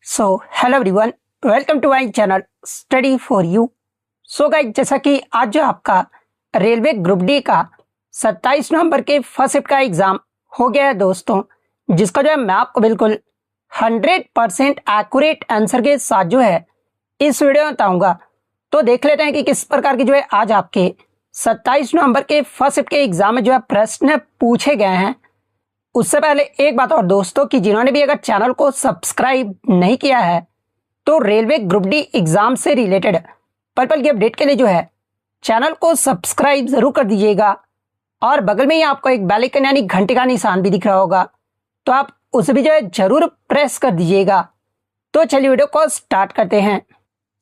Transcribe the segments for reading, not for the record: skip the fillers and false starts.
So hello everyone, welcome to my channel study for you. So guys, जैसा कि आज जो आपका रेलवे ग्रुप डी का 27 नवंबर के फर्स्ट शिफ्ट का एग्जाम हो गया है दोस्तों, जिसका जो है मैं आपको बिल्कुल 100% एक्यूरेट आंसर के साथ जो है इस वीडियो में बताऊंगा। तो देख लेते हैं कि किस प्रकार की जो है आज आपके 27 नवंबर के फर्स्ट शिफ्ट के एग्जाम में जो है प्रश्न पूछे गए हैं। उससे पहले एक बात और दोस्तों, कि जिन्होंने भी अगर चैनल को सब्सक्राइब नहीं किया है तो रेलवे ग्रुप डी एग्जाम से रिलेटेड पर्पल की अपडेट के लिए जो है चैनल को सब्सक्राइब जरूर कर दीजिएगा, और बगल में ही आपको एक बेल आइकन यानी घंटे का निशान भी दिख रहा होगा, तो आप उसे भी जो है जरूर प्रेस कर दीजिएगा। तो चलिए वीडियो को स्टार्ट करते हैं।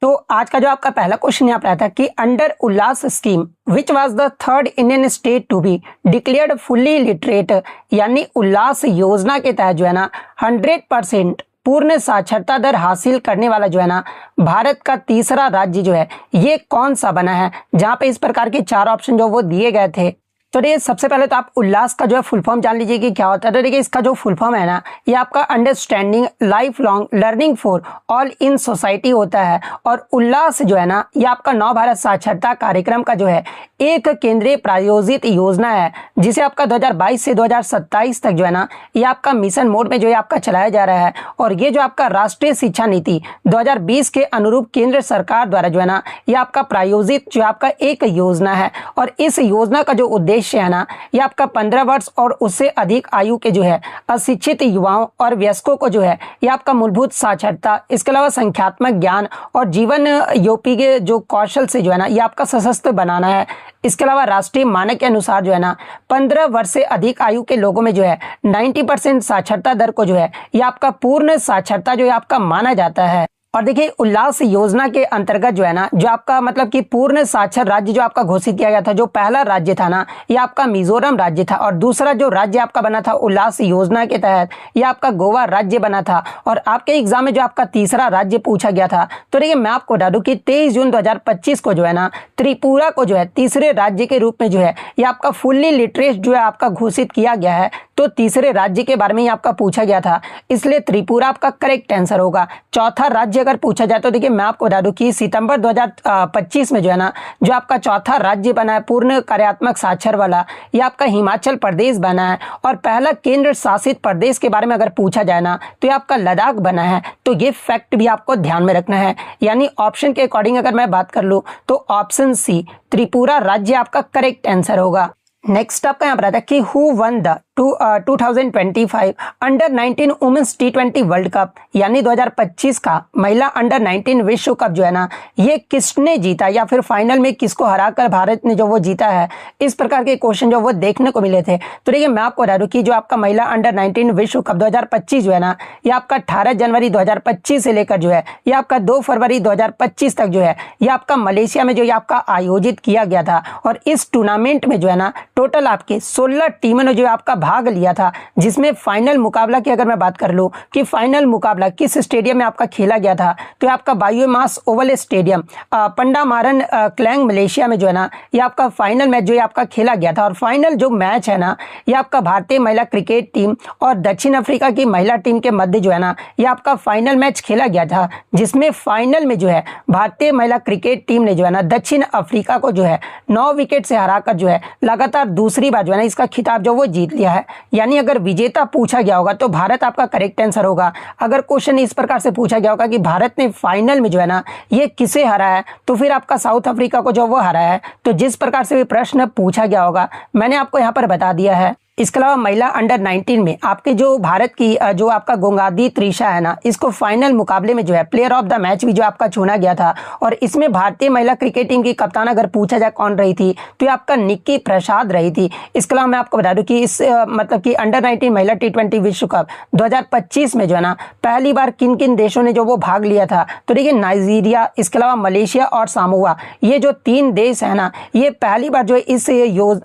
तो आज का जो आपका पहला क्वेश्चन यहाँ पर आता है कि under Ullas scheme which was the third Indian state to be declared fully literate, यानी उल्लास योजना के तहत जो है ना 100% पूर्ण साक्षरता दर हासिल करने वाला जो है ना भारत का तीसरा राज्य जो है ये कौन सा बना है, जहां पे इस प्रकार के 4 ऑप्शन जो वो दिए गए थे। तो देखिए, सबसे पहले तो आप उल्लास का जो है फुल फॉर्म जान लीजिए कि क्या होता है। तो देखिए, इसका जो फुल फॉर्म है ना, ये आपका understanding life long learning for all in society होता है। और उल्लास जो है ना, ये आपका नव भारत साक्षरता कार्यक्रम का जो है एक केंद्रीय प्रायोजित योजना है, जिसे आपका 2022 से 2027 तक जो है ना ये आपका मिशन मोड में जो है आपका चलाया जा रहा है। और ये जो आपका राष्ट्रीय शिक्षा नीति 2020 के अनुरूप केंद्र सरकार द्वारा जो है ना ये आपका प्रायोजित जो आपका एक योजना है। और इस योजना का जो उद्देश्य है ना, ये आपका 15 वर्ष और उससे अधिक आयु के जो है अशिक्षित युवाओं और वयस्कों को जो है ये आपका मूलभूत साक्षरता, इसके अलावा संख्यात्मक ज्ञान और जीवन योपी के जो कौशल से जो है ना ये आपका सशक्त बनाना है। इसके अलावा राष्ट्रीय मानक के अनुसार जो है ना 15 वर्ष से अधिक आयु के लोगों में जो है 90% साक्षरता दर को जो है ये आपका पूर्ण साक्षरता जो है आपका माना जाता है। और देखिए, उल्लास योजना के अंतर्गत जो है ना जो आपका मतलब कि पूर्ण साक्षर राज्य जो आपका घोषित किया गया था, जो पहला राज्य था ना ये आपका मिजोरम राज्य था, और दूसरा जो राज्य आपका बना था उल्लास योजना के तहत ये आपका गोवा राज्य बना था। और आपके एग्जाम में जो आपका तीसरा राज्य पूछा गया था, तो देखिए मैं आपको बता दूं कि 23 जून 2025 को जो है ना त्रिपुरा को जो है तीसरे राज्य के रूप में जो है ये आपका फुल्ली लिटरेट जो है आपका घोषित किया गया है। तो तीसरे राज्य के बारे में ही आपका पूछा गया था, इसलिए त्रिपुरा आपका करेक्ट आंसर होगा। चौथा राज्य अगर पूछा जाए तो देखिए मैं आपको बता दूं कि सितंबर 2025 में जो है ना जो आपका चौथा राज्य बना है पूर्ण कार्यात्मक साक्षर वाला, ये आपका हिमाचल प्रदेश बना है। और पहला केंद्र शासित प्रदेश के बारे में अगर पूछा जाए ना तो ये आपका लद्दाख बना है। तो ये फैक्ट भी आपको ध्यान में रखना है, यानी ऑप्शन के अकॉर्डिंग अगर मैं बात कर लूं तो ऑप्शन सी त्रिपुरा राज्य आपका करेक्ट आंसर होगा। नेक्स्ट आपका यहाँ पर आता है कि who won the 2025 under 19 women's T20 world cup, यानी 2025 का महिला अंडर 19 विश्व कप जो है ना ये किसने जीता, या फिर फाइनल में किसको हराकर भारत ने जो वो जीता है। इस प्रकार के क्वेश्चन जो वो देखने को मिले थे। तो देखिए मैं आपको बता दूं कि जो आपका महिला अंडर 19 विश्व कप 2025 जो है ना ये आपका 18 जनवरी 2025 से लेकर जो है ये आपका 2 फरवरी 2025 तक जो है ये आपका मलेशिया में जो ये आपका आयोजित किया गया था। और इस टूर्नामेंट में जो है ना टोटल आपके 16 टीमों ने जो आपका भाग लिया था, जिसमें फाइनल मुकाबला की अगर मैं बात कर लूं कि फाइनल मुकाबला किस स्टेडियम में आपका खेला गया था, तो आपका Bayuemas oval stadium Pandamaran Klang Malaysia में जो है ना ये आपका फाइनल मैच जो है आपका खेला गया था। और फाइनल जो मैच है ना ये आपका भारतीय महिला क्रिकेट टीम और दक्षिण अफ्रीका की महिला टीम के मध्य जो है ना ये आपका फाइनल मैच खेला गया था, जिसमें फाइनल में जो है भारतीय महिला क्रिकेट टीम ने जो है ना दक्षिण अफ्रीका को जो है 9 विकेट से हराकर जो है लगातार दूसरी बार जो है ना इसका खिताब जो वो जीत लिया है। यानी अगर विजेता पूछा गया होगा तो भारत आपका करेक्ट आंसर होगा। अगर क्वेश्चन इस प्रकार से पूछा गया होगा कि भारत ने फाइनल में जो है ना ये किसे हराया है, तो फिर आपका साउथ अफ्रीका को जो वो हराया है। तो जिस प्रकार से भी प्रश्न पूछा गया होगा मैंने आपको यहाँ पर बता दिया है। इसके अलावा महिला अंडर 19 में आपके जो भारत की जो आपका गोंगादी त्रिशा है ना इसको फाइनल मुकाबले में जो है प्लेयर ऑफ द मैच भी जो आपका चुना गया था। और इसमें भारतीय महिला क्रिकेट टीम की कप्तान अगर पूछा जाए कौन रही थी, तो ये आपका निक्की प्रसाद रही थी। इसके अलावा मैं आपको बता दूं कि इस मतलब कि अंडर 19 महिला T20 विश्व कप 2025 में जो है ना पहली बार किन किन देशों ने जो वो भाग लिया था, तो देखिए नाइजीरिया, इसके अलावा मलेशिया और सामोआ, ये जो 3 देश है ना ये पहली बार जो है इस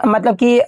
मतलब कि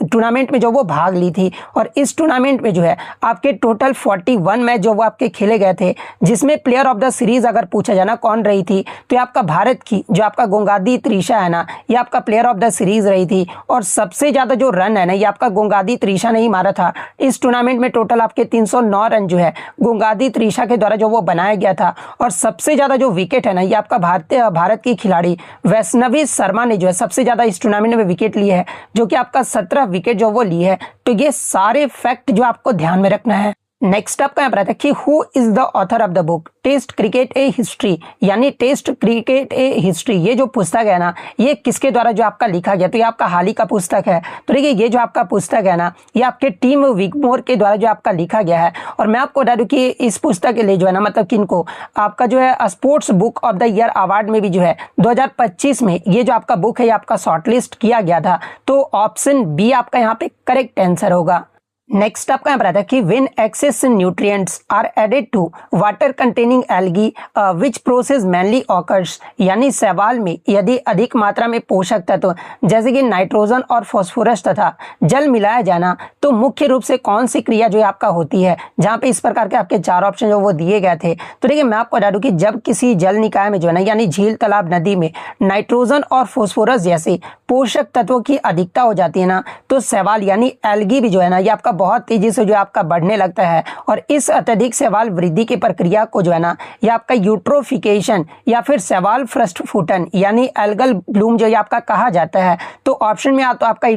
टूर्नामेंट में जो वो भाग ली थी। और इस टूर्नामेंट में जो है आपके टोटल 41 मैच जो वो आपके खेले गए थे, जिसमें प्लेयर ऑफ द सीरीज अगर पूछा जाना कौन रही थी तो ये आपका भारत की जो आपका गोंगादी त्रिशा है ना, ये आपका प्लेयर ऑफ द सीरीज रही थी। और सबसे ज्यादा जो रन है ना ये आपका गोंगादी त्रिशा ने ही मारा था। इस टूर्नामेंट में टोटल आपके 309 रन जो है गोंगादी त्रिशा के द्वारा जो वो बनाया गया था। और सबसे ज्यादा जो विकेट है ना ये आपका भारत की खिलाड़ी वैष्णवी शर्मा ने जो है सबसे ज्यादा इस टूर्नामेंट में विकेट ली है, जो कि आपका 17 विकेट जो वो ली है। तो ये सारे फैक्ट जो आपको ध्यान में रखना है। नेक्स्ट आपका यहाँ पर आता है कि who is the author of the book test cricket a history, यानी टेस्ट क्रिकेट ए हिस्ट्री। ये जो पुस्तक है ना ये किसके द्वारा जो आपका लिखा गया, तो ये आपका हाल ही का पुस्तक है। तो देखिए ये जो आपका पुस्तक है ना ये आपके टीम विगमोर के द्वारा जो आपका लिखा गया है। और मैं आपको बता दूं कि इस पुस्तक के लिए जो है ना मतलब कि इनको आपका जो है sports book of the year award में भी जो है 2025 में ये जो आपका बुक है ये आपका शॉर्टलिस्ट किया गया था। तो ऑप्शन बी आपका यहाँ पे करेक्ट आंसर होगा। नेक्स्ट आपका यहाँ पर आता है कि when excess nutrients are added to water containing algae which process mainly occurs, यानी शैवाल में यदि अधिक मात्रा में पोषक तत्व जैसे कि नाइट्रोजन और फास्फोरस तथा जल मिलाया जाना तो मुख्य रूप से कौन सी क्रिया जो आपका होती है, जहाँ पे इस प्रकार के आपके 4 ऑप्शन जो वो दिए गए थे। तो देखिए मैं आपको बता दूं कि जब किसी जल निकाय में जो है ना यानी झील तालाब नदी में नाइट्रोजन और फास्फोरस जैसे पोषक तत्वों की अधिकता हो जाती है ना तो शैवाल यानी एल्गी भी जो है ना ये आपका बहुत तेजी से जो आपका बढ़ने लगता है। और इस अत्यधिक शैवाल वृद्धि की प्रक्रिया को जो है ना ये आपका यूट्रोफिकेशन या फिर शैवाल फ्रस्टफूटन यानी एल्गल ब्लूम जो ये आपका कहा जाता है। तो ऑप्शन में तो आपका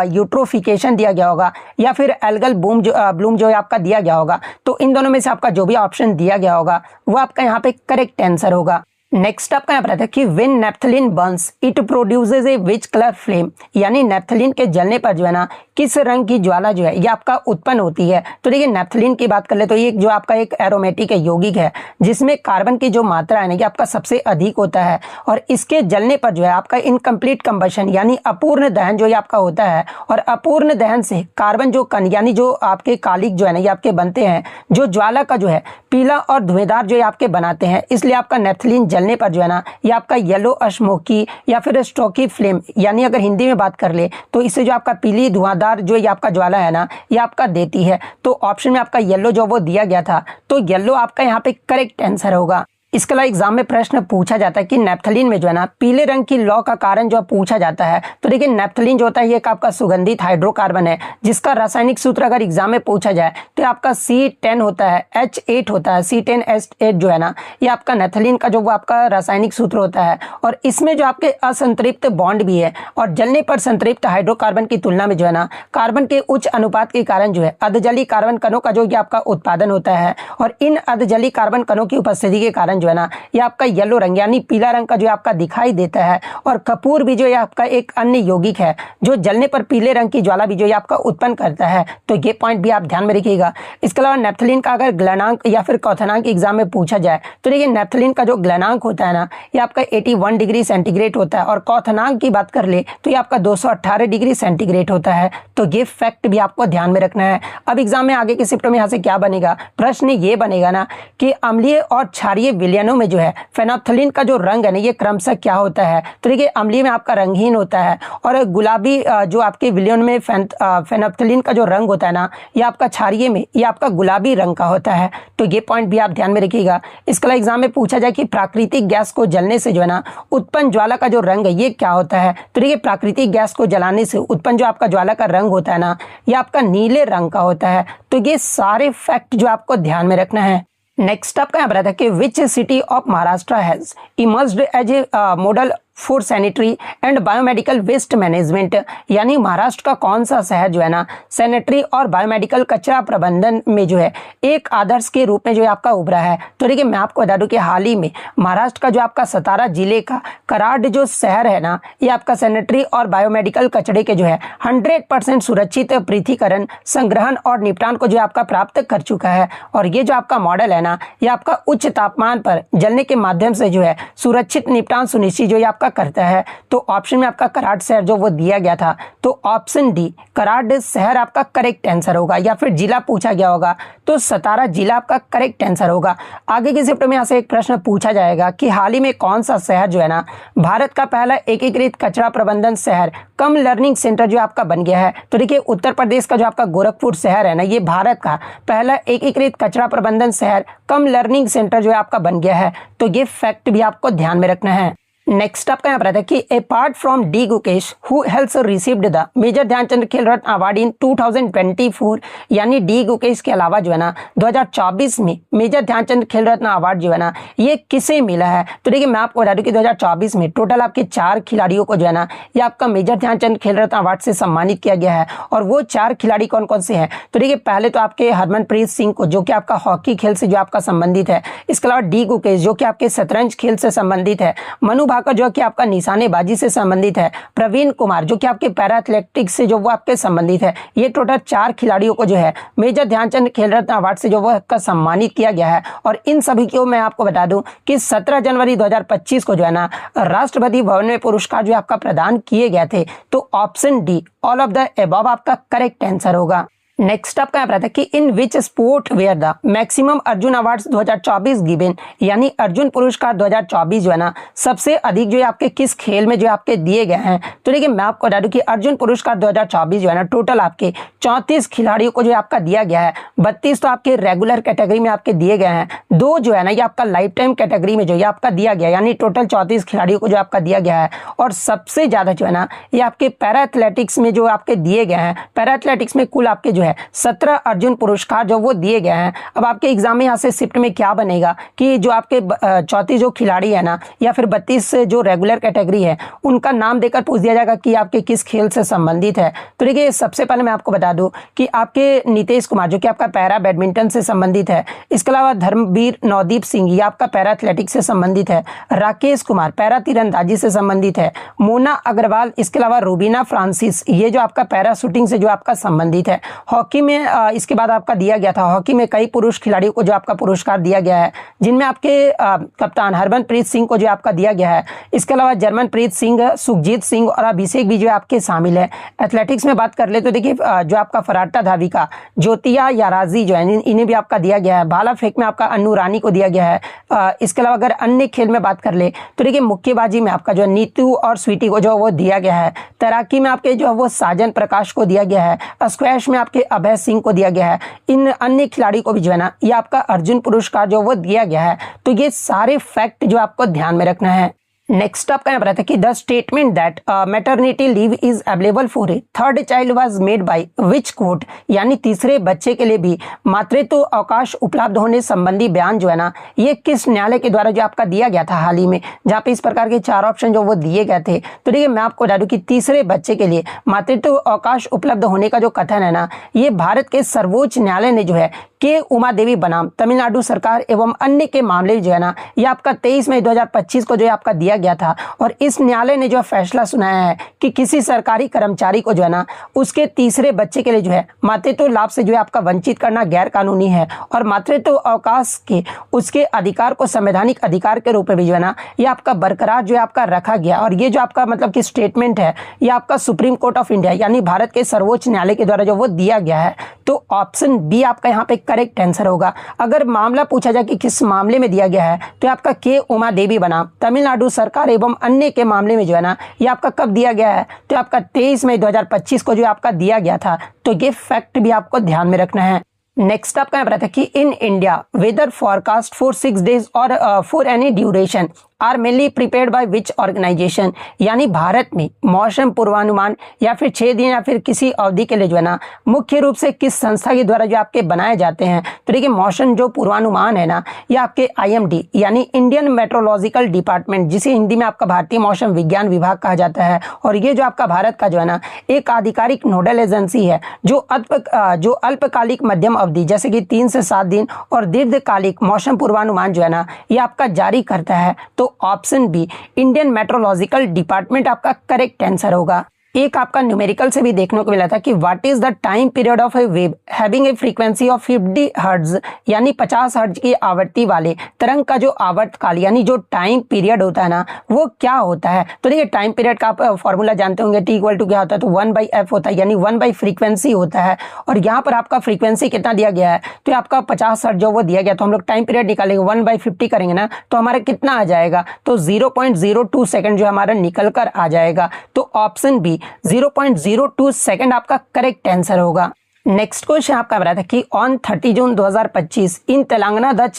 यूट्रोफिकेशन दिया गया होगा या फिर एल्गल ब्लूम जो है आपका दिया गया होगा। तो इन दोनों में से आपका जो भी ऑप्शन दिया गया होगा वो आपका यहाँ पे करेक्ट आंसर होगा। नेक्स्ट आपका यहाँ पर आता है कि when naphthalene Burns it produces A which colour flame, यानी नेफ्थलीन के जलने पर जो है ना किस रंग की ज्वाला जो है ये आपका उत्पन्न होती है। तो देखिए नेफ्थलीन की बात कर ले तो ये जो आपका एक एरोमेटिक है, यौगिक है, जिसमें कार्बन की जो मात्रा है ना ये आपका सबसे अधिक होता है। और इसके जलने पर जो है आपका इनकम्प्लीट कंबशन यानी अपूर्ण दहन जो ये आपका होता है। और अपूर्ण दहन से कार्बन जो कण यानी जो आपके कालिक जो है ना ये आपके बनते हैं, जो ज्वाला का जो है पीला और धुएंधार जो ये आपके बनाते हैं। इसलिए आपका नेफ्थलीन जलने पर जो है ना ये आपका येलो स्मोकी या फिर स्टोकी फ्लेम, यानी अगर हिंदी में बात कर ले तो इससे जो आपका पीली धुआंधार जो ये आपका ज्वाला है ना ये आपका देती है। तो ऑप्शन में आपका येलो जो वो दिया गया था, तो येलो आपका यहाँ पे करेक्ट आंसर होगा। इसके अलावा एग्जाम में प्रश्न पूछा जाता है कि नेफ्थलीन में जो है ना पीले रंग की लौ का कारण जो पूछा जाता है। तो देखिए नेफ्थलीन जो होता है ये एक आपका सुगंधित हाइड्रोकार्बन है, जिसका रासायनिक सूत्र अगर एग्जाम में पूछा जाए तो आपका C10 होता है, H8 होता है, C10H8 जो है ना ये आपका नेफ्थलीन का जो वो आपका रासायनिक सूत्र होता है। और इसमें जो आपके असंतृप्त बॉन्ड भी है और जलने पर संतृप्त हाइड्रोकार्बन की तुलना में जो है ना कार्बन के उच्च अनुपात के कारण जो है अर्धजलीय कार्बन कणों का जो ये आपका उत्पादन होता है। और इन अर्धजलीय कार्बन कणों की उपस्थिति के कारण जो है ना ये आपका येलो रंग यानी पीला रंग का जो आपका दिखाई देता है। और कपूर भी जो है आपका एक अन्य यौगिक है जो जलने पर पीले रंग की ज्वाला भी जो है आपका उत्पन्न करता है। तो ये पॉइंट भी आप ध्यान में रखिएगा। इसके अलावा नेफ्थलीन का अगर गलनांक या फिर क्वथनांक एग्जाम में पूछा जाए तो देखिए नेफ्थलीन का जो गलनांक होता है ना ये आपका 81 डिग्री सेंटीग्रेड होता है। और क्वथनांक की बात कर ले तो ये आपका 218 डिग्री सेंटीग्रेड होता है। तो ये फैक्ट भी आपको ध्यान में रखना है। अब एग्जाम में आगे के शिफ्टों में यहाँ से क्या बनेगा, प्रश्न ये बनेगा ना कि अम्लीय और क्षारीय विलयनों में जो है फेनोल्फथालीन का जो रंग है ना ये क्रमशः क्या होता है। तो देखिए अम्लीय में आपका रंगहीन होता है और गुलाबी जो आपके विलयन में फेनोल्फथालीन का जो रंग होता है ना ये आपका क्षारीय में ये आपका गुलाबी रंग का होता है। तो ये पॉइंट भी आप ध्यान में रखिएगा। इसके अलावा एग्जाम में पूछा जाए कि प्राकृतिक गैस को जलने से जो है ना उत्पन्न ज्वाला का जो रंग है ये क्या होता है। तो देखिए प्राकृतिक गैस को जलाने से उत्पन्न जो आपका ज्वाला का रंग होता है ना ये आपका नीले रंग का होता है। तो ये सारे फैक्ट जो आपको ध्यान में रखना है। नेक्स्ट आपका यहाँ पर आता है कि which city of Maharashtra has emerged as a model for sanitary and biomedical waste management, यानी महाराष्ट्र का कौन सा शहर जो है ना सैनिटरी और बायोमेडिकल कचरा प्रबंधन में जो है एक आदर्श के रूप में जो है आपका उभरा है। तो देखिए मैं आपको बता दूं कि हाल ही में महाराष्ट्र का जो आपका सतारा जिले का कराड जो शहर है ना ये आपका सैनिटरी और बायोमेडिकल कचरे के जो है 100% सुरक्षित पृथक्करण, संग्रहण और निपटान को जो आपका प्राप्त कर चुका है। और ये जो आपका मॉडल है ना ये आपका उच्च तापमान पर जलने के माध्यम से जो है सुरक्षित निपटान सुनिश्चित जो आपका आपका करता है, तो ऑप्शन में आपका कराड़ शहर जो वो दिया गया था, तो ऑप्शन डी कराड़ शहर आपका करेक्ट आंसर होगा। या फिर जिला पूछा गया होगा तो सतारा जिला आपका करेक्ट आंसर होगा। आगे की शिफ्ट में यहाँ से एक प्रश्न पूछा जाएगा कि हाल ही में कौन सा शहर जो है ना भारत का पहला एकीकृत कचरा प्रबंधन शहर कम लर्निंग सेंटर जो आपका बन गया है। तो देखिए उत्तर प्रदेश का जो आपका गोरखपुर शहर है ना, ये भारत का पहला एकीकृत कचरा प्रबंधन शहर कम लर्निंग सेंटर जो है आपका बन गया है। तो ये फैक्ट भी आपको ध्यान में रखना है। नेक्स्ट आपका यहाँ पर आता है कि apart from D Gukesh who has received the major Dhyan Chand Khel Ratna award in 2024, यानी डी गुकेश के अलावा जो है ना 2024 में मेजर ध्यानचंद खेल रत्न अवार्ड जो है ना ये किसे मिला है। तो देखिए मैं आपको बता दूं कि 2024 में टोटल आपके 4 खिलाड़ियों को जो है ना ये आपका मेजर ध्यानचंद खेल रत्न अवार्ड से सम्मानित किया गया है। और वो 4 खिलाड़ी कौन कौन से हैं, तो देखिए पहले तो आपके हरमनप्रीत सिंह को जो कि आपका हॉकी खेल से जो आपका संबंधित है, इसके अलावा डी गुकेश जो कि आपके शतरंज खेल से संबंधित है, मनु भाकर जो कि आपका निशानेबाजी से संबंधित है, प्रवीण कुमार जो कि आपके पैरा एथलेटिक्स से जो वो आपके संबंधित है। ये टोटल 4 खिलाड़ियों को जो है मेजर ध्यानचंद खेल रत्न अवार्ड से जो वो का सम्मानित किया गया है। और इन सभी को मैं आपको बता दूं कि 17 जनवरी 2025 को जो है ना राष्ट्रपति भवन में पुरस्कार जो आपका प्रदान किए गए थे। तो option D all of the above आपका करेक्ट आंसर होगा। नेक्स्ट आपका यहाँ पर आता है कि in which sport were the maximum Arjun awards 2024 given, यानी अर्जुन पुरस्कार 2024 जो है ना सबसे अधिक जो है आपके किस खेल में जो आपके दिए गए हैं। तो देखिए मैं आपको बता दूं कि अर्जुन पुरस्कार 2024 जो है ना टोटल आपके 34 खिलाड़ियों को जो आपका दिया गया है। 32 तो आपके रेगुलर कैटेगरी में आपके दिए गए हैं, 2 जो है ना ये आपका लाइफ टाइम कैटेगरी में जो ये आपका दिया गया है, यानी टोटल 34 खिलाड़ियों को जो आपका दिया गया है। और सबसे ज्यादा जो है ना ये आपके पैरा एथलेटिक्स में जो आपके दिए गए हैं, पैरा एथलेटिक्स में कुल आपके जो 17 अर्जुन पुरस्कार जो वो दिए गए हैं। अब आपके एग्जाम में यहाँ से शिफ्ट में क्या बनेगा कि जो आपके 34 जो खिलाड़ी है ना या फिर 32 जो रेगुलर कैटेगरी है उनका नाम देकर पूछ दिया जाएगा कि आपके किस खेल से संबंधित है। तो देखिए सबसे पहले मैं आपको बता दूं कि आपके नीतीश कुमार जो कि आपका पैरा बैडमिंटन से संबंधित है, इसके अलावा धर्मवीर नवदीप सिंह ये आपका पैरा एथलेटिक्स से संबंधित है, राकेश कुमार पैरा तीरंदाजी से संबंधित है, मोना अग्रवाल इसके अलावा रूबीना फ्रांसिस ये जो आपका पैरा शूटिंग से जो आपका संबंधित है। हॉकी में इसके बाद आपका दिया गया था, हॉकी में कई पुरुष खिलाड़ियों को जो आपका पुरस्कार दिया गया है, जिनमें आपके कप्तान हरमनप्रीत सिंह को जो आपका दिया गया है। इसके अलावा जर्मनप्रीत सिंह, सुखजीत सिंह और अभिषेक भी जो आपके शामिल है। एथलेटिक्स में बात कर ले तो देखिए जो आपका फराटा धाविका ज्योतिया याराजी जो है इन्हें भी आपका दिया गया है। भाला फेंक में आपका अन्नू रानी को दिया गया है। इसके अलावा अगर अन्य खेल में बात कर ले तो देखिए मुक्केबाजी में आपका जो नीतू और स्वीटी को जो वो दिया गया है। तैराकी में आपके जो वो साजन प्रकाश को दिया गया है। स्क्वैश में आपके अभय सिंह को दिया गया है। इन अन्य खिलाड़ी को भी जो है ना ये आपका अर्जुन पुरस्कार जो वो दिया गया है। तो ये सारे फैक्ट जो आपको ध्यान में रखना है। नेक्स्ट आपका यहाँ पर आता है कि the statement that maternity leave is available for a third child was made by which court, यानी तीसरे बच्चे के लिए भी मातृत्व अवकाश उपलब्ध होने संबंधी बयान जो है ना ये किस न्यायालय के द्वारा जो आपका दिया गया था हाल ही में, जहाँ पे इस प्रकार के 4 ऑप्शन जो वो दिए गए थे। तो देखिए मैं आपको बता दूं कि तीसरे बच्चे के लिए मातृत्व अवकाश उपलब्ध होने का जो कथन है ना ये भारत के सर्वोच्च न्यायालय ने जो है के उमा देवी बनाम तमिलनाडु सरकार एवं अन्य के मामले जो है ना ये आपका 23 मई 2025 को जो आपका दिया गया था। और इस न्यायालय ने जो फैसला सुनाया है कि किसी सरकारी कर्मचारी को जो है ना उसके तीसरे बच्चे के लिए जो है मातृत्व लाभ से जो है आपका वंचित करना गैर कानूनी है। और मातृत्व अवकाश के उसके अधिकार को संवैधानिक अधिकार के रूप में भी जो है ना ये आपका बरकरार जो है आपका रखा गया। और ये जो आपका मतलब कि स्टेटमेंट है ये आपका सुप्रीम कोर्ट ऑफ इंडिया यानी भारत के सर्वोच्च न्यायालय के द्वारा जो वो दिया गया है। तो ऑप्शन बी आपका यहाँ पे करेक्ट आंसर होगा। अगर मामला पूछा जाए कि किस मामले में दिया गया है तो आपका के उमा देवी बनाम तमिलनाडु सरकार एवं अन्य के मामले में जो है ना ये आपका कब दिया गया है तो आपका 23 मई 2025 को जो आपका दिया गया था। तो ये फैक्ट भी आपको ध्यान में रखना है। नेक्स्ट आपका यहाँ पर आता है कि in India weather forecast for 6 days और for any duration are mainly prepared by which organization, यानी भारत में मौसम पूर्वानुमान या फिर 6 दिन या फिर किसी अवधि के लिए जो है ना मुख्य रूप से किस संस्था के द्वारा जो आपके बनाए जाते हैं। तो देखिए मौसम जो पूर्वानुमान है ना ये आपके IMD यानी इंडियन मेट्रोलॉजिकल डिपार्टमेंट, जिसे हिंदी में आपका भारतीय मौसम विज्ञान विभाग कहा जाता है। और ये जो आपका भारत का जो है ना एक आधिकारिक नोडल एजेंसी है जो अल्पकालिक मध्यम अवधि जैसे कि 3 से 7 दिन और दीर्घकालिक मौसम पूर्वानुमान जो है ना ये आपका जारी करता है। तो option B Indian meteorological department आपका करेक्ट आंसर होगा। एक आपका न्यूमेरिकल से भी देखने को मिला था कि what is the time period of A wave having a frequency of 50 hertz यानी 50 हर्ट्ज की आवृत्ति वाले तरंग का जो आवर्तकाल यानी जो टाइम पीरियड होता है ना वो क्या होता है। तो देखिए टाइम पीरियड का आप फॉर्मूला जानते होंगे, टी इक्वल टू क्या होता है, तो 1/f होता है यानी 1 बाई फ्रीक्वेंसी होता है। और यहाँ पर आपका फ्रीक्वेंसी कितना दिया गया है, तो आपका 50 हर्ट्ज जो वो दिया गया, तो हम लोग टाइम पीरियड निकालेंगे 1/50 करेंगे ना तो हमारा कितना आ जाएगा, तो 0.02 सेकंड जो हमारा निकल कर आ जाएगा। तो ऑप्शन बी 0.02 सेकंड आपका करेक्ट आंसर होगा। नेक्स्ट क्वेश्चन आपका बता था कि on 30 June 2025 in Telangana the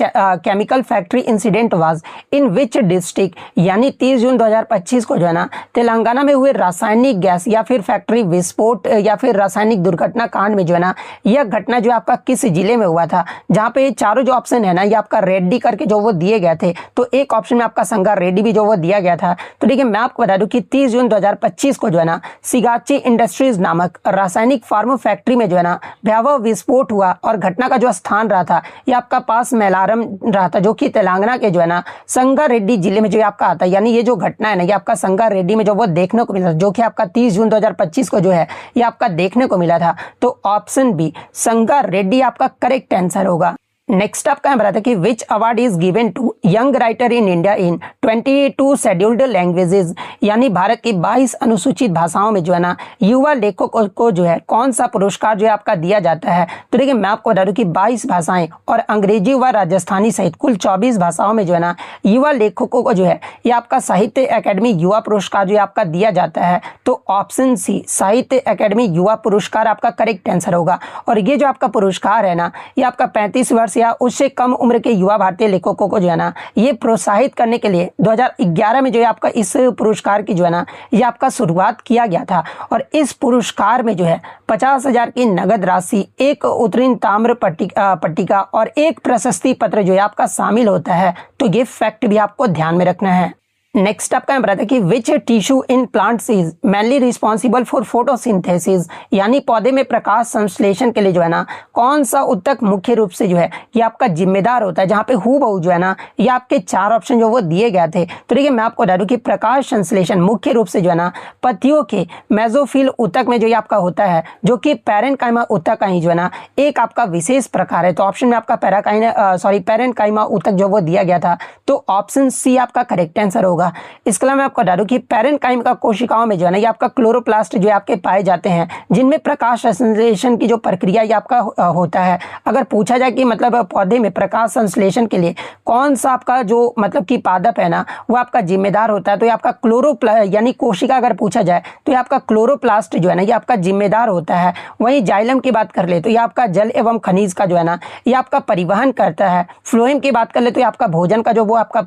chemical factory incident was in which district, यानी 30 जून 2025 को जो है ना तेलंगाना में हुए रासायनिक गैस या फिर फैक्ट्री विस्फोट या फिर रासायनिक दुर्घटना कांड में जो है ना यह घटना जो आपका किस जिले में हुआ था। जहाँ पे चारों जो ऑप्शन है ना ये आपका रेड्डी करके जो वो दिए गए थे, तो एक ऑप्शन में आपका संगारेड्डी भी जो वो दिया गया था। तो देखिए मैं आपको बता दूं कि 30 जून 2025 को जो है ना सिगाची इंडस्ट्रीज नामक रासायनिक फार्मा फैक्ट्री में जो है ना भयावह विस्फोट हुआ और घटना का जो स्थान रहा था ये आपका पास मैलारम रहा था, जो कि तेलंगाना के जो है ना संगारेड्डी जिले में जो आपका आता है। यानी ये जो घटना है ना ये आपका संगारेड्डी में जो वो देखने को मिला था, जो कि आपका 30 जून 2025 को जो है ये आपका देखने को मिला था। तो ऑप्शन बी संगारेड्डी आपका करेक्ट आंसर होगा। नेक्स्ट आपका बता था कि which award is given to young writer in India in 22 scheduled languages, यानी भारत की 22 अनुसूचित भाषाओं में जो है ना युवा लेखकों को जो है कौन सा पुरस्कार जो है आपका दिया जाता है। तो देखिए मैं आपको बता दूं कि 22 भाषाएं और अंग्रेजी व राजस्थानी सहित कुल 24 भाषाओं में जो है ना युवा लेखकों को जो है ये आपका साहित्य अकेडमी युवा पुरस्कार जो है आपका दिया जाता है। तो ऑप्शन सी साहित्य अकेडमी युवा पुरस्कार आपका करेक्ट आंसर होगा। और ये जो आपका पुरस्कार है ना ये आपका 35 वर्ष या उससे कम उम्र के युवा भारतीय लेखकों को जो है ना ये प्रोत्साहित करने के लिए 2011 में जो है आपका इस पुरस्कार की जो है ना ये आपका शुरुआत किया गया था। और इस पुरस्कार में जो है 50,000 की नगद राशि, एक उत्तीर्ण ताम्र पट्टिका और एक प्रशस्ति पत्र जो है आपका शामिल होता है। तो ये फैक्ट भी आपको ध्यान में रखना है। नेक्स्ट आपका बता कि which tissue in plants is mainly responsible for photosynthesis, यानी पौधे में प्रकाश संश्लेषण के लिए जो है ना कौन सा ऊतक मुख्य रूप से जो है ये आपका जिम्मेदार होता है। जहाँ पे हूबहू जो है ना ये आपके 4 ऑप्शन जो वो दिए गए थे। तो देखिए मैं आपको बता दूं कि प्रकाश संश्लेषण मुख्य रूप से जो है ना पत्तियों के मेसोफिल ऊतक में जो ये आपका होता है, जो कि पैरेन्काइमा ऊतक का ही जो है ना एक आपका विशेष प्रकार है। तो ऑप्शन में आपका पैरेन्काइमा ऊतक जो वो दिया गया था। तो ऑप्शन सी आपका करेक्ट आंसर होगा। इसके अलावा मैं आपको बता दूं कि पैरेन्काइमा कोशिकाओं में जो है ना ये आपका क्लोरोप्लास्ट जो है आपके पाए जाते हैं, जिनमें प्रकाश संश्लेषण की जो प्रक्रिया ये आपका होता है। अगर पूछा जाए कि मतलब पौधे में प्रकाश संश्लेषण के लिए कौन सा आपका जो मतलब कि पादप है ना वो आपका जिम्मेदार होता है, तो ये आपका यानी कोशिका अगर पूछा जाए तो ये आपका क्लोरोप्लास्ट जो है ना ये आपका जिम्मेदार होता है। वहीं जाइलम की बात कर ले तो ये आपका जल एवं खनिज का जो है ना ये आपका परिवहन करता है। फ्लोएम की बात कर ले तो ये आपका भोजन का जो वो आपका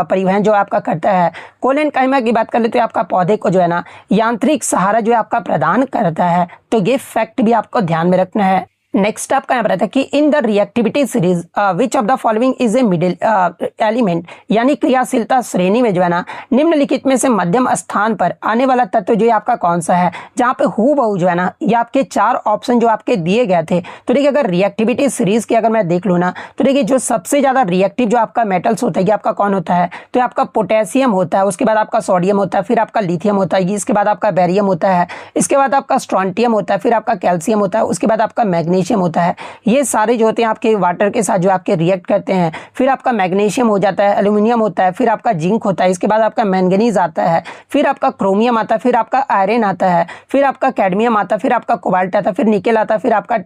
परिवहन जो आपका करता है। कोलेनकाइमा की बात कर ले तो आपका पौधे को जो है ना यांत्रिक सहारा जो है आपका प्रदान करता है। तो ये फैक्ट भी आपको ध्यान में रखना है। नेक्स्ट आपका यहाँ पर था कि in the reactivity series which of the following is a middle element, यानी क्रियाशीलता श्रेणी में जो है ना निम्नलिखित में से मध्यम स्थान पर आने वाला तत्व जो है आपका कौन सा है। जहाँ पे हूबहू जो है ना ये आपके 4 ऑप्शन जो आपके दिए गए थे। तो देखिए अगर रिएक्टिविटी सीरीज की अगर मैं देख लूँ ना तो देखिए जो सबसे ज्यादा रिएक्टिव जो आपका मेटल्स होता है ये आपका कौन होता है, तो आपका पोटेशियम होता है, उसके बाद आपका सोडियम होता है, फिर आपका लिथियम होता है, इसके बाद आपका बेरियम होता है, इसके बाद आपका स्ट्रोंटियम होता है, फिर आपका कैल्शियम होता है, उसके बाद आपका मैग्नीशियम होता है। ये सारे जो होते हैं आपके वाटर के साथ जो आपके रिएक्ट करते हैं। फिर आपका मैग्नीशियम हो जाता है, एल्यूमिनियम होता है, फिर आपका जिंक होता है, इसके बाद आपका मैंगनीज आता है, फिर आपका क्रोमियम आता है, फिर आपका आयरन आता है, फिर आपका कैडमियम आता है, फिर आपका कोबाल्ट आता है, फिर निकेल आता है, फिर आपका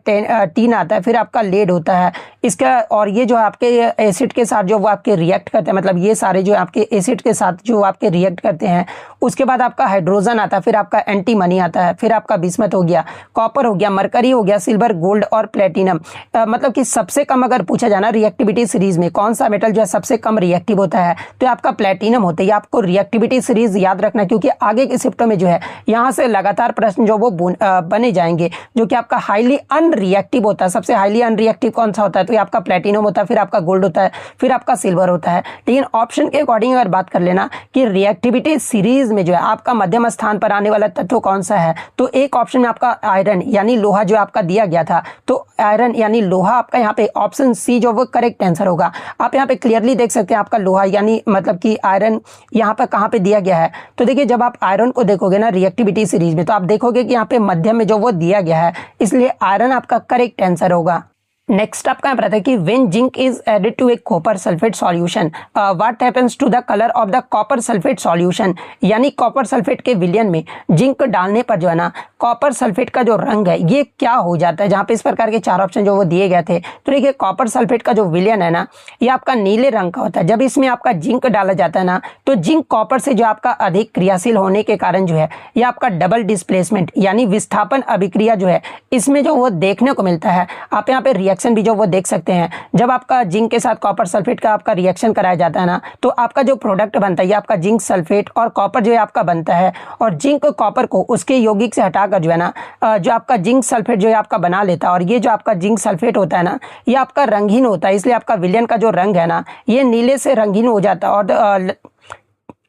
टीन आता है, फिर आपका लेड होता है इसका। और ये जो आपके एसिड के साथ जो वो आपके रिएक्ट करते हैं, मतलब ये सारे जो आपके एसिड के साथ जो आपके रिएक्ट करते हैं। उसके बाद आपका हाइड्रोजन आता है, फिर आपका एंटीमनी आता है, फिर आपका बिस्मथ हो गया, कॉपर हो गया, मरकरी हो गया, सिल्वर, गोल्ड और प्लेटिनम। मतलब कि सबसे कम अगर पूछा जाना रिएक्टिविटी सीरीज में कौन सा मेटल जो है सबसे कम रिएक्टिव होता है, तो आपका प्लेटिनम होता है। आपको रिएक्टिविटी सीरीज याद रखना, क्योंकि आगे के शिफ्टों में जो है यहाँ से लगातार प्रश्न जो वो बने जाएंगे, जो कि आपका हाईली अनरिएक्टिव होता है। सबसे हाईली अनरिएक्टिव कौन सा होता है, तो ये आपका प्लेटिनम होता है, फिर आपका गोल्ड होता है, फिर आपका सिल्वर होता है। लेकिन ऑप्शन के अकॉर्डिंग अगर बात कर लेना कि रिएक्टिविटी सीरीज में जो है आपका मध्यम स्थान पर आने वाला तत्व कौन सा है, तो एक ऑप्शन में आपका आयरन यानी लोहा जो आपका दिया गया था। तो आयरन यानी लोहा आपका यहाँ पे ऑप्शन सी जो वो करेक्ट आंसर होगा। आप यहाँ पे क्लियरली देख सकते हैं आपका लोहा यानी मतलब कि आयरन यहाँ पर कहाँ पे दिया गया है। तो देखिए जब आप आयरन को देखोगे ना रिएक्टिविटी सीरीज में, तो आप देखोगे कि यहाँ पे मध्यम में जो वो दिया गया है, इसलिए आयरन आपका करेक्ट आंसर होगा। नेक्स्ट आपका पता है कि when zinc is added to a copper sulphate solution what happens to the colour of the copper sulphate solution, यानी कॉपर सल्फेट के विलयन में जिंक डालने पर जो है ना कॉपर सल्फेट का जो रंग है ये क्या हो जाता है। जहाँ पे इस प्रकार के 4 ऑप्शन जो वो दिए गए थे, तो देखिए कॉपर सल्फेट का जो विलयन है ना ये आपका नीले रंग का होता है। जब इसमें आपका जिंक डाला जाता है ना, तो जिंक कॉपर से जो आपका अधिक क्रियाशील होने के कारण जो है ये आपका डबल डिस्प्लेसमेंट यानी विस्थापन अभिक्रिया जो है इसमें जो वो देखने को मिलता है। आप यहाँ पे रिएक्शन भी जो वो देख सकते हैं, जब आपका जिंक के साथ कॉपर सल्फेट का आपका रिएक्शन कराया जाता है ना, तो आपका जो प्रोडक्ट बनता है ये आपका जिंक सल्फेट और कॉपर जो है आपका बनता है। और जिंक कॉपर को उसके यौगिक से हटाकर जो है ना जो आपका जिंक सल्फेट जो है आपका बना लेता है। और ये जो आपका जिंक सल्फेट होता है ना ये आपका रंगीन होता है, इसलिए आपका विलयन का जो रंग है ना ये नीले से रंगीन हो जाता है। और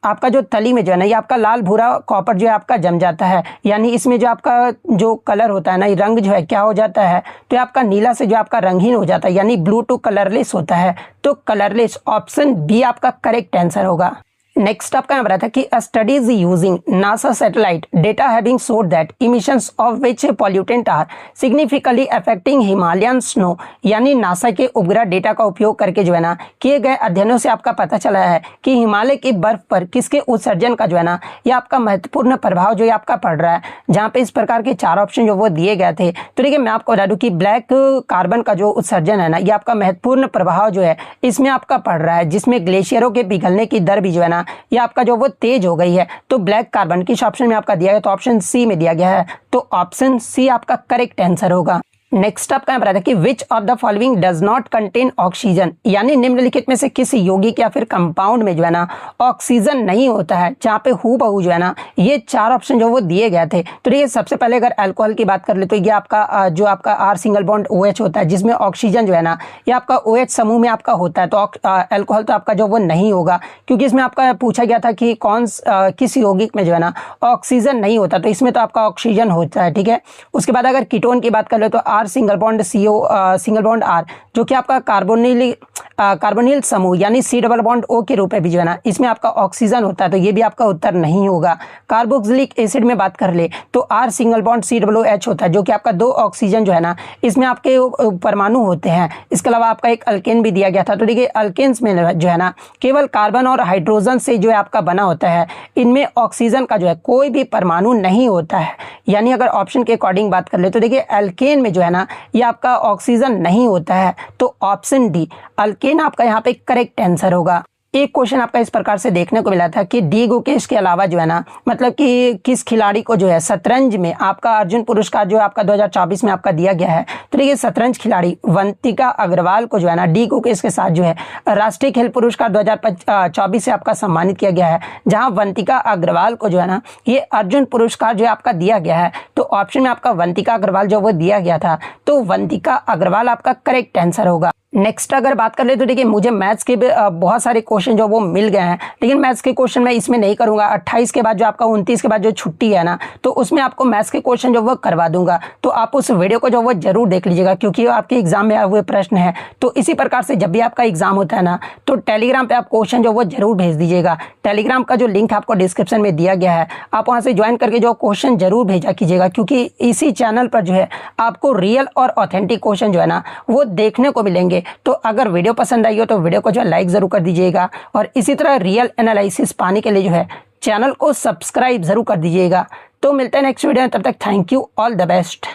आपका जो तली में जो है ना ये आपका लाल भूरा कॉपर जो है आपका जम जाता है, यानी इसमें जो आपका जो कलर होता है ना ये रंग जो है क्या हो जाता है, तो आपका नीला से जो आपका रंगहीन हो जाता है, यानी ब्लू टू कलरलेस होता है। तो कलरलेस ऑप्शन बी आपका करेक्ट आंसर होगा। नेक्स्ट आपका यहाँ था कि studies using NASA satellite data having showed that emissions of which pollutant are significantly affecting Himalayan snow, यानी नासा के उपग्रह डेटा का उपयोग करके जो है ना किए गए अध्ययनों से आपका पता चला है कि हिमालय की बर्फ पर किसके उत्सर्जन का जो है ना ये आपका महत्वपूर्ण प्रभाव जो है आपका पड़ रहा है। जहाँ पे इस प्रकार के 4 ऑप्शन जो वो दिए गए थे, तो देखिए मैं आपको बता दूं कि ब्लैक कार्बन का जो उत्सर्जन है ना ये आपका महत्वपूर्ण प्रभाव जो है इसमें आपका पड़ रहा है, जिसमें ग्लेशियरों के पिघलने की दर भी जो है ना ये आपका जो वो तेज हो गई है। तो ब्लैक कार्बन किस ऑप्शन में आपका दिया गया, तो ऑप्शन सी में दिया गया है। तो ऑप्शन सी आपका करेक्ट आंसर होगा। नेक्स्ट आपका बता कि which of the following does not contain oxygen, यानी निम्नलिखित में से किस यौगिक या फिर कंपाउंड में जो है ना ऑक्सीजन नहीं होता है। जहाँ पे हूबहू जो है ना ये 4 ऑप्शन जो वो दिए गए थे। तो देखिए सबसे पहले अगर अल्कोहल की बात कर ले तो ये आपका जो आपका R सिंगल बॉन्ड OH होता है, जिसमें ऑक्सीजन जो है ना ये आपका OH समूह में आपका होता है। तो अल्कोहल तो आपका जो वो नहीं होगा, क्योंकि इसमें आपका पूछा गया था कि किस यौगिक में जो है ना ऑक्सीजन नहीं होता, तो इसमें तो आपका ऑक्सीजन होता है। ठीक है, उसके बाद अगर कीटोन की बात कर ले तो R single bond CO single bond R जो कि आपका कार्बोनिल समूह यानी C डबल बॉन्ड O के रूप में भी जो है ना इसमें आपका ऑक्सीजन होता है, तो ये भी आपका उत्तर नहीं होगा। कार्बोक्सिलिक एसिड में बात कर ले तो R सिंगल बॉन्ड COOH होता है, जो कि आपका 2 ऑक्सीजन जो है ना इसमें आपके परमाणु होते हैं। इसके अलावा आपका एक अल्केन भी दिया गया था। तो देखिए अल्केन्स में जो है ना केवल कार्बन और हाइड्रोजन से जो है आपका बना होता है, इनमें ऑक्सीजन का जो है कोई भी परमाणु नहीं होता है। यानी अगर ऑप्शन के अकॉर्डिंग बात कर ले तो देखिए अल्केन में जो है ना ये आपका ऑक्सीजन नहीं होता है। तो ऑप्शन डी अल्केन आपका यहाँ पे करेक्ट आंसर होगा। एक क्वेश्चन आपका इस प्रकार से देखने को मिला था कि डी गुकेश के अलावा जो है ना मतलब कि किस खिलाड़ी को जो है शतरंज में आपका अर्जुन पुरस्कार जो आपका 2024 में आपका दिया गया है। तो देखिए शतरंज खिलाड़ी वंतिका अग्रवाल को जो है ना डी गुकेश के साथ जो है राष्ट्रीय खेल पुरस्कार 2024 से आपका सम्मानित किया गया है, जहाँ वंतिका अग्रवाल को जो है ना ये अर्जुन पुरस्कार जो है आपका दिया गया है। तो ऑप्शन में आपका वंतिका अग्रवाल जो वो दिया गया था, तो वंतिका अग्रवाल आपका करेक्ट आंसर होगा। नेक्स्ट अगर बात कर ले तो देखिए मुझे मैथ्स के बहुत सारे क्वेश्चन जो वो मिल गए हैं, लेकिन मैथ्स के क्वेश्चन मैं इसमें नहीं करूंगा। 28 के बाद जो आपका 29 के बाद जो छुट्टी है ना, तो उसमें आपको मैथ्स के क्वेश्चन जो वो करवा दूंगा। तो आप उस वीडियो को जो वो जरूर देख लीजिएगा, क्योंकि आपके एग्जाम में आए हुए प्रश्न है। तो इसी प्रकार से जब भी आपका एग्जाम होता है ना, तो टेलीग्राम पे आप क्वेश्चन जो वो जरूर भेज दीजिएगा। टेलीग्राम का जो लिंक आपको डिस्क्रिप्शन में दिया गया है, आप वहाँ से ज्वाइन करके जो क्वेश्चन जरूर भेजा कीजिएगा, क्योंकि इसी चैनल पर जो है आपको रियल और ऑथेंटिक क्वेश्चन जो है ना वो देखने को मिलेंगे। तो अगर वीडियो पसंद आई हो तो वीडियो को जो लाइक जरूर कर दीजिएगा, और इसी तरह रियल एनालिसिस पाने के लिए जो है चैनल को सब्सक्राइब जरूर कर दीजिएगा। तो मिलते हैं नेक्स्ट वीडियो में, तब तक thank you, all the best.